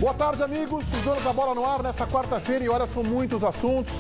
Boa tarde, amigos. Os donos da bola no ar nesta quarta-feira e olha, são muitos assuntos.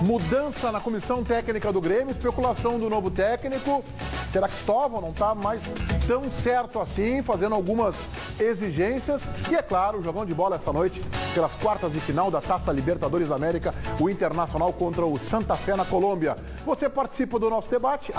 Mudança na comissão técnica do Grêmio, especulação do novo técnico. Será que Cristóvão não está mais tão certo assim, fazendo algumas exigências? E é claro, o jogão de bola esta noite, pelas quartas de final da Taça Libertadores da América, o Internacional contra o Santa Fé na Colômbia. Você participa do nosso debate,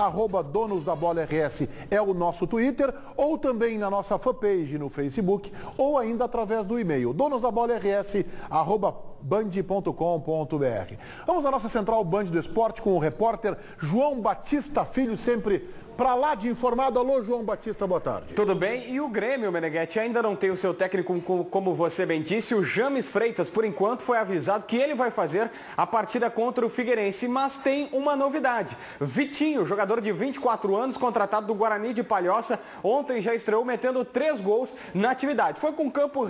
@donosdabolaRS é o nosso Twitter, ou também na nossa fanpage no Facebook, ou ainda através do e-mail, donosdabolaRS@band.com.br. Vamos à nossa central Band do Esporte com o repórter João Batista Filho, sempre pra lá de informado. Alô, João Batista, boa tarde. Tudo bem? E o Grêmio, Meneghetti, ainda não tem o seu técnico, como você bem disse. O James Freitas, por enquanto, foi avisado que ele vai fazer a partida contra o Figueirense. Mas tem uma novidade. Vitinho, jogador de 24 anos, contratado do Guarani de Palhoça, ontem já estreou metendo 3 gols na atividade. Foi com campo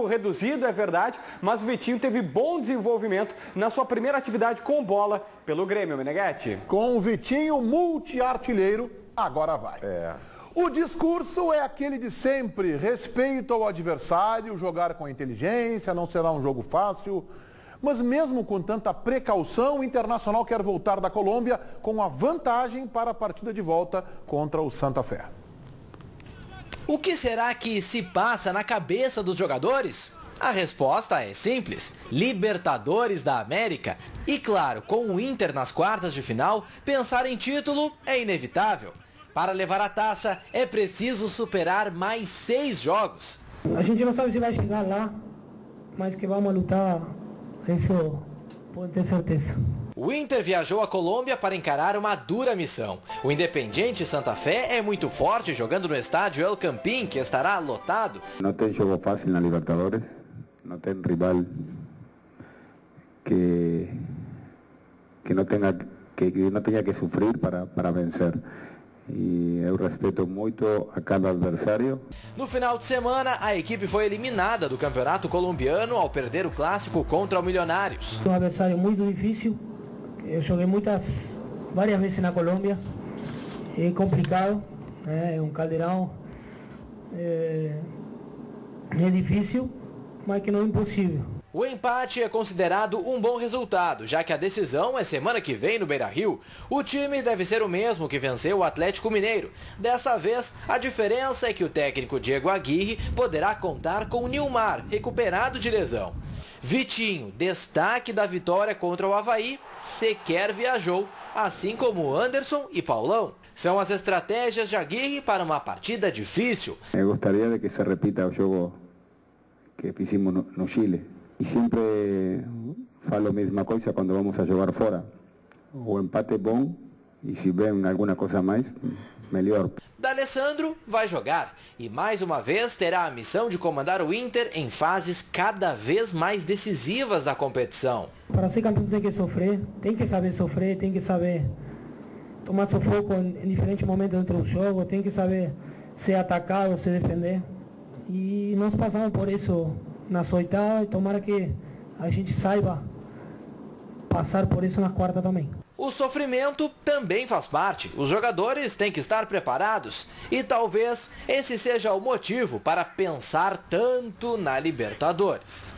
reduzido, é verdade, mas Vitinho teve bom desenvolvimento na sua primeira atividade com bola pelo Grêmio, Meneghetti. Com o Vitinho, multiartilheiro, agora vai. O discurso é aquele de sempre, respeito ao adversário, jogar com inteligência, não será um jogo fácil. Mas mesmo com tanta precaução, o Internacional quer voltar da Colômbia com a vantagem para a partida de volta contra o Santa Fé. O que será que se passa na cabeça dos jogadores? A resposta é simples, Libertadores da América. E claro, com o Inter nas quartas de final, pensar em título é inevitável. Para levar a taça, é preciso superar mais 6 jogos. A gente não sabe se vai chegar lá, mas que vamos lutar, isso pode ter certeza. O Inter viajou à Colômbia para encarar uma dura missão. O Independiente Santa Fé é muito forte, jogando no estádio El Campín, que estará lotado. Não tem jogo fácil na Libertadores. No tem rival que no tenga que sufrir para vencer. E eu respeito muito a cada adversário. No final de semana, a equipe foi eliminada do campeonato colombiano ao perder o clássico contra o Milionários. Um adversário muito difícil. Eu joguei várias vezes na Colômbia. É complicado, é um caldeirão. É difícil, mas que não é impossível. O empate é considerado um bom resultado, já que a decisão é semana que vem no Beira-Rio. O time deve ser o mesmo que venceu o Atlético Mineiro. Dessa vez, a diferença é que o técnico Diego Aguirre poderá contar com o Nilmar, recuperado de lesão. Vitinho, destaque da vitória contra o Avaí, sequer viajou, assim como Anderson e Paulão. São as estratégias de Aguirre para uma partida difícil. Eu gostaria de que se repita o jogo que fizemos no Chile. E sempre falo a mesma coisa quando vamos a jogar fora. O empate é bom e se vem alguma coisa a mais, melhor. D'Alessandro vai jogar e mais uma vez terá a missão de comandar o Inter em fases cada vez mais decisivas da competição. Para ser campeão tem que sofrer, tem que saber tomar seu foco em diferentes momentos dentro do jogo, tem que saber ser atacado, se defender. E nós passamos por isso nas oitavas e tomara que a gente saiba passar por isso na quarta também. O sofrimento também faz parte. Os jogadores têm que estar preparados. E talvez esse seja o motivo para pensar tanto na Libertadores.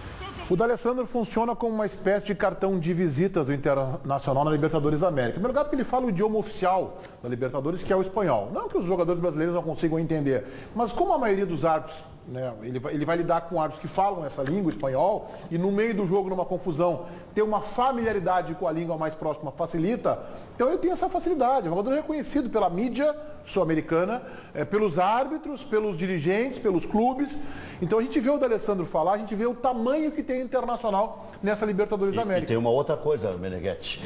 O D'Alessandro funciona como uma espécie de cartão de visitas do Internacional na Libertadores da América. Em primeiro lugar, porque ele fala o idioma oficial da Libertadores, que é o espanhol. Não que os jogadores brasileiros não consigam entender, mas como a maioria dos árbitros, né, ele vai lidar com árbitros que falam essa língua, espanhol, e no meio do jogo, numa confusão, ter uma familiaridade com a língua mais próxima facilita. Então ele tem essa facilidade. É um jogador reconhecido pela mídia sul-americana, pelos árbitros, pelos dirigentes, pelos clubes. Então a gente vê o D'Alessandro falar, a gente vê o tamanho que tem o Internacional nessa Libertadores da América. E tem uma outra coisa, Meneghetti.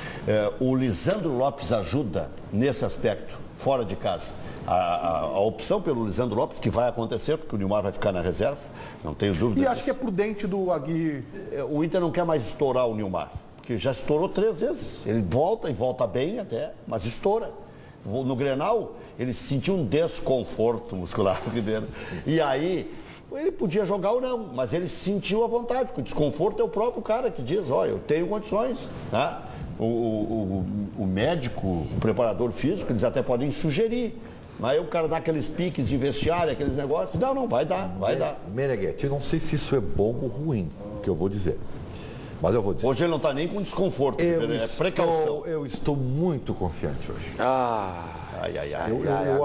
O Lisandro Lopes ajuda nesse aspecto, fora de casa. A opção pelo Lisandro Lopes, que vai acontecer, porque o Nilmar vai ficar na reserva, não tenho dúvida. E acho que é prudente do Aguirre. O Inter não quer mais estourar o Nilmar, porque já estourou 3 vezes. Ele volta e volta bem até, mas estoura. No Grenal, ele sentiu um desconforto muscular aqui dentro. E aí, ele podia jogar ou não, mas ele sentiu a vontade, porque o desconforto é o próprio cara que diz, ó, eu tenho condições, tá? O médico, o preparador físico, eles até podem sugerir, Mas aí o cara dá aqueles piques de vestiário, aqueles negócios. Não, vai dar. Meneghetti, eu não sei se isso é bom ou ruim, o que eu vou dizer. Mas eu vou dizer. Hoje ele não está nem com desconforto, é precaução. Eu estou muito confiante hoje.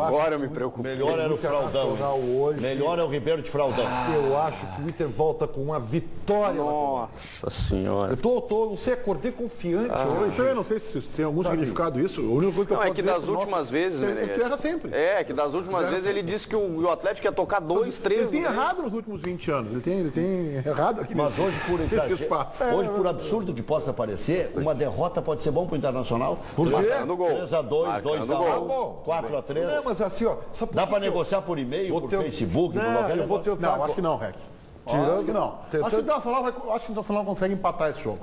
Agora eu me preocupo. Melhor era o Fraldão. Hoje, melhor é o Ribeiro de Fraldão. Eu acho que o Inter volta com uma vitória. Nossa Senhora. Não sei, acordei confiante hoje. Eu não sei se tem algum significado isso. A única coisa que eu Não, é posso que dizer das últimas vezes, tu erra sempre. É, que das últimas vezes ele disse que o Atlético ia tocar 2, 3. Ele tem errado nos últimos 20 anos. Ele tem errado aqui. Mas hoje, por espaço. Hoje, por absurdo que possa parecer, uma derrota pode ser bom para o Internacional. Por quê? 3-2, 2-1, 4-3. Não, mas assim, ó. Dá para negociar por e-mail, por Facebook, por qualquer eu vou negócio. tentar. Não, acho que não, Rec. Acho que não. Acho que o Internacional consegue empatar esse jogo.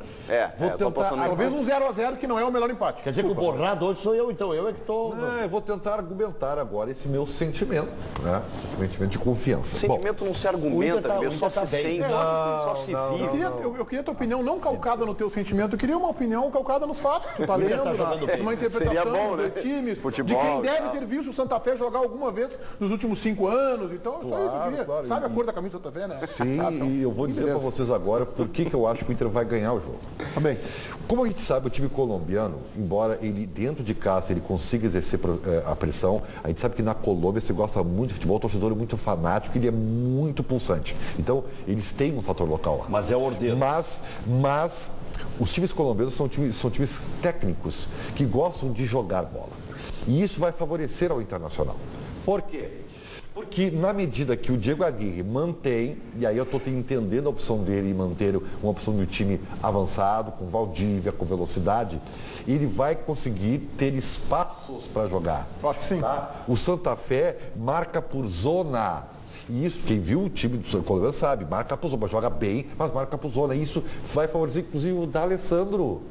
Tô apostando no Talvez um 0-0 que não é o melhor empate. Quer dizer que o borrado hoje sou eu, então. Eu é que estou... Eu vou tentar argumentar agora esse meu sentimento, né? Esse sentimento de confiança. Sentimento não se argumenta, Ribeiro, só se sente, só se vive. Eu queria a tua opinião não calcada no teu sentimento, eu queria uma opinião calcada nos fatos que tu tá lendo, uma interpretação Seria bom, né? dos times, Futebol, de quem deve ter visto o Santa Fé jogar alguma vez nos últimos 5 anos. Então, só isso eu queria. Claro. Sabe a cor da camisa do Santa Fé, né? Sim, e eu vou dizer para vocês agora por que eu acho que o Inter vai ganhar o jogo. Tá bem. Como a gente sabe, o time colombiano, embora ele dentro de casa ele consiga exercer a pressão, a gente sabe que na Colômbia se gosta muito de futebol, o torcedor é muito fanático, ele é muito pulsante. Então, eles têm um fator local lá. Mas é ordeiro. Mas os times colombianos são times técnicos que gostam de jogar bola. E isso vai favorecer ao Internacional. Por quê? Porque na medida que o Diego Aguirre mantém, e aí eu estou entendendo a opção dele em manter uma opção do time avançado, com Valdívia, com velocidade, ele vai conseguir ter espaços para jogar. Eu acho que sim. Tá? O Santa Fé marca por zona. E isso, quem viu o time do Colômbia sabe, marca por zona, joga bem, mas marca por zona. E isso vai favorecer, inclusive, o D'Alessandro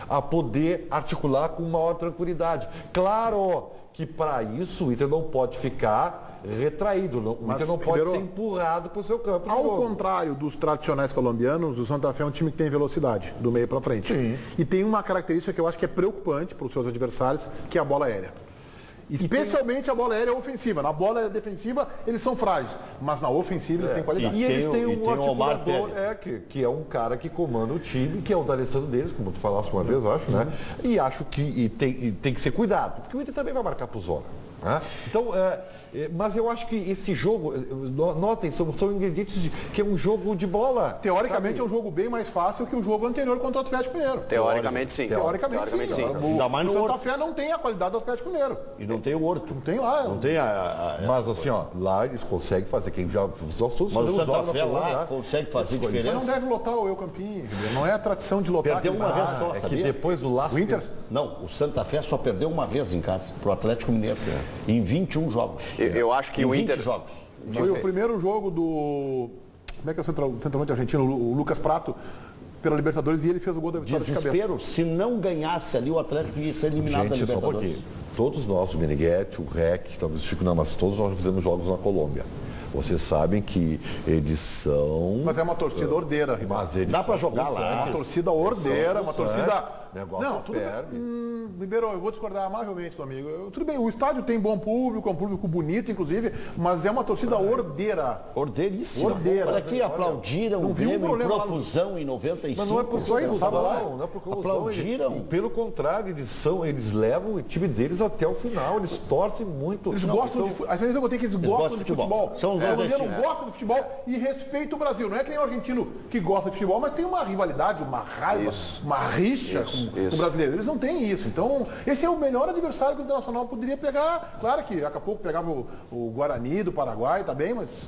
a poder articular com maior tranquilidade. Claro que para isso o Inter não pode ficar retraído, o Inter não pode ser empurrado para o seu campo. Ao contrário dos tradicionais colombianos, o Santa Fé é um time que tem velocidade, do meio para frente. Sim. E tem uma característica que eu acho que é preocupante para os seus adversários, que é a bola aérea. Especialmente a bola aérea ofensiva. Na bola defensiva, eles são frágeis, mas na ofensiva eles têm qualidade. E eles têm um articulador, Omar que é um cara que comanda o time, que é o D'Alessandro deles, como tu falaste uma vez, eu acho, né? E acho que tem que ser cuidado, porque o Inter também vai marcar por zona. Né? Então, mas eu acho que esse jogo, notem, são ingredientes que é um jogo de bola. Teoricamente é um jogo bem mais fácil que o jogo anterior contra o Atlético Mineiro. Teoricamente sim. Teoricamente sim. Ainda mais no o Santa Horto. Fé não tem a qualidade do Atlético Mineiro. E não tem o Horto. Não tem lá. Não tem Mas assim, ó, lá eles conseguem fazer, quem já... Mas o Santa Fé lá consegue fazer diferença. Mas não deve lotar o Eu Campinho, não é a tradição de lotar. Perdeu uma vez só, É que sabia? depois do laço... O Inter? Não, o Santa Fé só perdeu uma vez em casa, pro Atlético Mineiro, em 21 jogos. Eu acho que em o 20 Inter... jogos. Foi o primeiro jogo do... Como é que é o centroavante argentino? O Lucas Prato, pela Libertadores, e ele fez o gol da vitória de cabeça. Desespero, se não ganhasse ali, o Atlético ia ser eliminado da Gente, só um Libertadores. pouquinho. Todos nós, o Meneghetti, o Rec, talvez o Chico, não, mas todos nós fizemos jogos na Colômbia. Vocês sabem que eles são... Mas é uma torcida ordeira, Ribeiro. Mas eles Dá pra são jogar lá. pulsantes. Uma torcida ordeira, uma torcida... Negócio Não, tudo ferve. bem. Ribeiro, eu vou discordar amavelmente do amigo. Tudo bem, o estádio tem bom público, é um público bonito, inclusive, mas é uma torcida ordeira. Ordeiríssima. Ordeira. Olha aqui, aplaudiram não o vi um Grêmio em problema lá no- profusão em 95. Mas não é por Isso aí, confusão, tava lá. não é por confusão. Aplaudiram. Pelo contrário, eles levam o time deles até o final, eles torcem muito. Eles Não, gostam são- de Às vezes eu botei que eles gostam gostam de de futebol. futebol. São os O colombiano nordestinos. gosta de futebol e respeita o Brasil. Não é que nem o argentino que gosta de futebol, mas tem uma rivalidade, uma raiva, uma rixa com o brasileiro. Eles não têm isso. Então, esse é o melhor adversário que o Internacional poderia pegar. Claro que daqui a pouco pegava o Guarani do Paraguai, tá bem, mas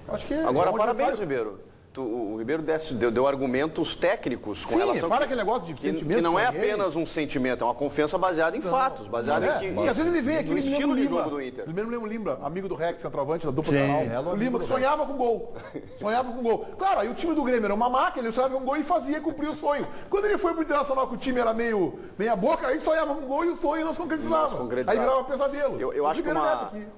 acho que... Agora, é um parabéns, adversário. Ribeiro. O Ribeiro deu argumentos técnicos com Sim, relação para aquele negócio de que sentimento, não é sonhei. apenas um sentimento, é uma confiança baseada em fatos, baseada em que... E às vezes ele vem aqui, no ele me estilo lembra o de Lima. jogo do Inter. Ele mesmo lembra o Lima, amigo do Rex, centroavante da dupla Sim, canal. ela é O Lima amigo que do sonhava com gol. Sonhava com gol. Claro, aí o time do Grêmio era uma máquina, ele sonhava com gol e fazia cumprir o sonho. Quando ele foi pro Internacional, que o time era meia boca, aí sonhava com gol e o sonho não se concretizava. Aí virava pesadelo. Eu acho que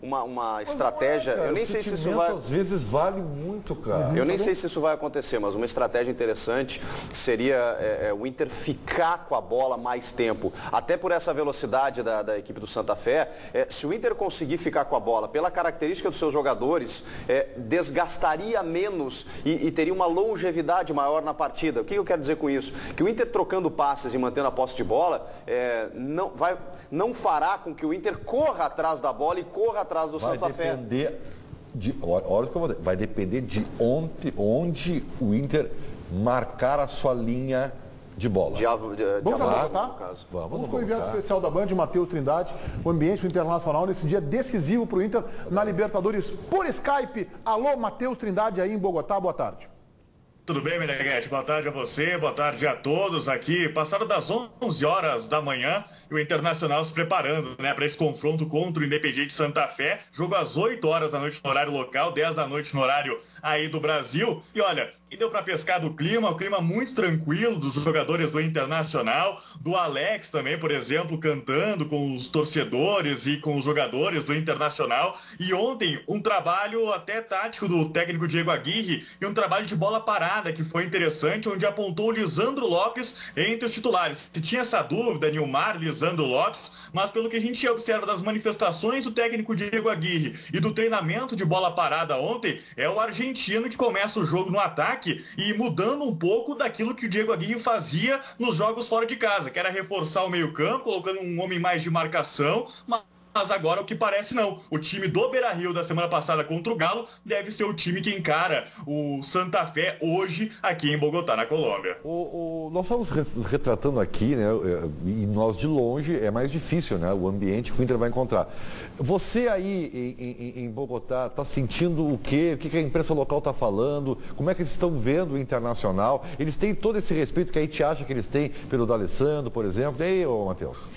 uma estratégia, Cara, eu nem o sei se isso sentimento, vai... às vezes vale muito, cara. Eu nem sei se isso vai acontecer, mas uma estratégia interessante seria o Inter ficar com a bola mais tempo. Até por essa velocidade da equipe do Santa Fé, se o Inter conseguir ficar com a bola, pela característica dos seus jogadores, desgastaria menos e teria uma longevidade maior na partida. O que eu quero dizer com isso? Que o Inter trocando passes e mantendo a posse de bola, não fará com que o Inter corra atrás da bola e corra atrás do Santa Fé. Olha o que eu vou dizer, vai depender de onde o Inter marcar a sua linha de bola. Vamos avançar? Vamos com o enviado especial da Band, Matheus Trindade, o ambiente internacional nesse dia decisivo para o Inter na Libertadores por Skype. Alô, Matheus Trindade aí em Bogotá, boa tarde. Tudo bem, Meneghete? Boa tarde a você, boa tarde a todos aqui. Passaram das 11 horas da manhã e o Internacional se preparando, né, para esse confronto contra o Independiente Santa Fé. Jogo às 8 horas da noite no horário local, 10 da noite no horário aí do Brasil. E olha, e deu para pescar do clima, um clima muito tranquilo dos jogadores do Internacional, do Alex também, por exemplo, cantando com os torcedores e com os jogadores do Internacional. E ontem, um trabalho até tático do técnico Diego Aguirre e um trabalho de bola parada que foi interessante, onde apontou o Lisandro Lopes entre os titulares. Se tinha essa dúvida, Nilmar, Lisandro Lopes, mas pelo que a gente observa das manifestações do técnico Diego Aguirre e do treinamento de bola parada ontem, é o argentino que começa o jogo no ataque e mudando um pouco daquilo que o Diego Aguirre fazia nos jogos fora de casa, que era reforçar o meio-campo, colocando um homem mais de marcação, mas agora o que parece não. O time do Beira-Rio da semana passada contra o Galo deve ser o time que encara o Santa Fé hoje aqui em Bogotá, na Colômbia. Nós estamos retratando aqui, né, e nós de longe é mais difícil, né, o ambiente que o Inter vai encontrar. Você aí em Bogotá está sentindo o quê? O que a imprensa local está falando? Como é que eles estão vendo o Internacional? Eles têm todo esse respeito que a gente acha que eles têm pelo D'Alessandro, por exemplo. E aí, Matheus?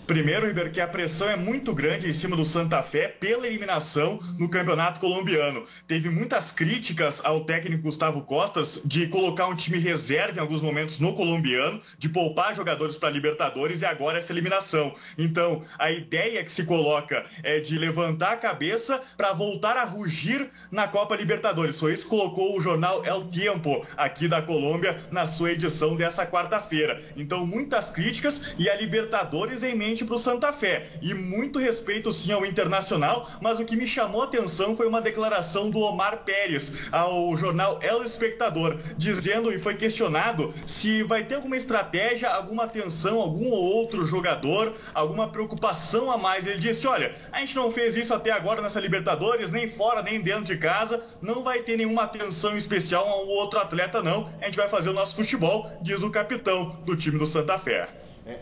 Primeiro, Ribeiro, que a pressão é muito grande em cima do Santa Fé pela eliminação no campeonato colombiano. Teve muitas críticas ao técnico Gustavo Costas de colocar um time reserva em alguns momentos no colombiano, de poupar jogadores para Libertadores e agora essa eliminação. Então, a ideia que se coloca é de levantar a cabeça para voltar a rugir na Copa Libertadores. Foi isso que colocou o jornal El Tiempo aqui da Colômbia na sua edição dessa quarta-feira. Então, muitas críticas e a Libertadores em mente para o Santa Fé. E muito respeito sim ao Internacional, mas o que me chamou a atenção foi uma declaração do Omar Pérez ao jornal El Espectador, dizendo e foi questionado se vai ter alguma estratégia, alguma atenção, algum ou outro jogador, alguma preocupação a mais. Ele disse, olha, a gente não fez isso até agora nessa Libertadores, nem fora, nem dentro de casa, não vai ter nenhuma atenção especial a um outro atleta não, a gente vai fazer o nosso futebol, diz o capitão do time do Santa Fé.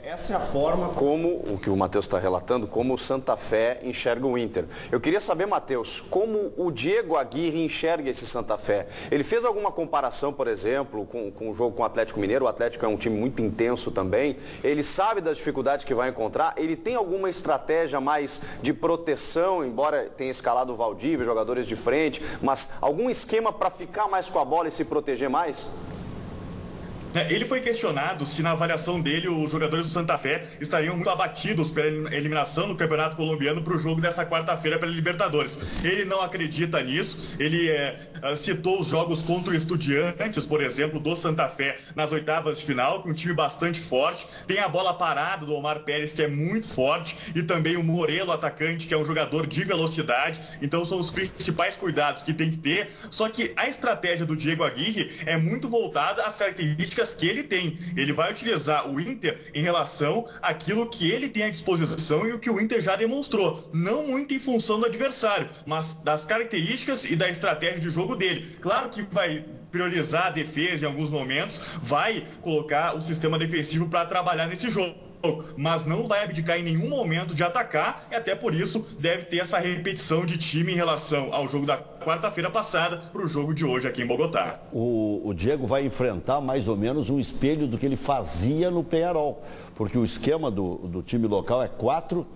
Essa é a forma como, o que o Matheus está relatando, como o Santa Fé enxerga o Inter. Eu queria saber, Matheus, como o Diego Aguirre enxerga esse Santa Fé. Ele fez alguma comparação, por exemplo, com o jogo com o Atlético Mineiro? O Atlético é um time muito intenso também. Ele sabe das dificuldades que vai encontrar. Ele tem alguma estratégia mais de proteção, embora tenha escalado o Valdívia, jogadores de frente, mas algum esquema para ficar mais com a bola e se proteger mais? Ele foi questionado se na avaliação dele os jogadores do Santa Fé estariam muito abatidos pela eliminação no Campeonato Colombiano para o jogo dessa quarta-feira pela Libertadores. Ele não acredita nisso, ele citou os jogos contra o Estudiantes, por exemplo, do Santa Fé nas oitavas de final, com um time bastante forte. Tem a bola parada do Omar Pérez, que é muito forte, e também o Morelo, atacante, que é um jogador de velocidade. Então são os principais cuidados que tem que ter. Só que a estratégia do Diego Aguirre é muito voltada às características que ele tem. Ele vai utilizar o Inter em relação àquilo que ele tem à disposição e o que o Inter já demonstrou. Não muito em função do adversário, mas das características e da estratégia de jogo dele. Claro que vai priorizar a defesa em alguns momentos, vai colocar o sistema defensivo para trabalhar nesse jogo, mas não vai abdicar em nenhum momento de atacar, e até por isso deve ter essa repetição de time em relação ao jogo da quarta-feira passada para o jogo de hoje aqui em Bogotá. O Diego vai enfrentar mais ou menos um espelho do que ele fazia no Peñarol, porque o esquema do time local é 4-3.